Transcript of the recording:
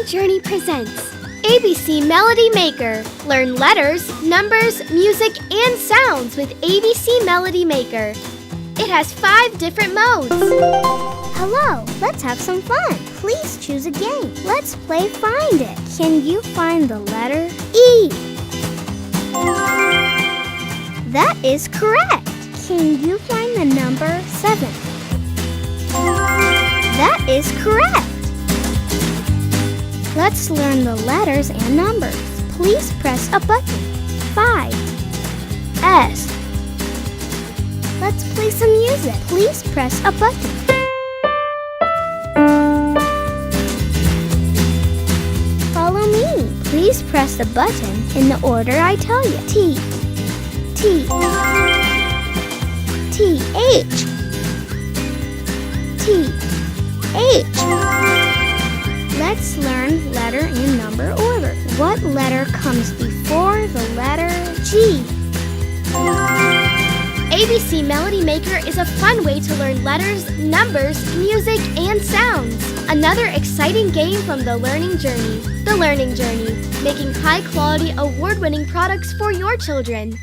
Journey presents ABC Melody Maker. Learn letters, numbers, music, and sounds with ABC Melody Maker. It has 5 different modes. Hello, let's have some fun. Please choose a game. Let's play Find It. Can you find the letter E? That is correct. Can you find the number 7? That is correct. Let's learn the letters and numbers. Please press a button. 5. S. Let's play some music. Please press a button. Follow me. Please press the button in the order I tell you. T. T. T. H. T. H. Let's learn letter and number order. What letter comes before the letter G? ABC Melody Maker is a fun way to learn letters, numbers, music, and sounds. Another exciting game from the Learning Journey. The Learning Journey, making high-quality, award-winning products for your children.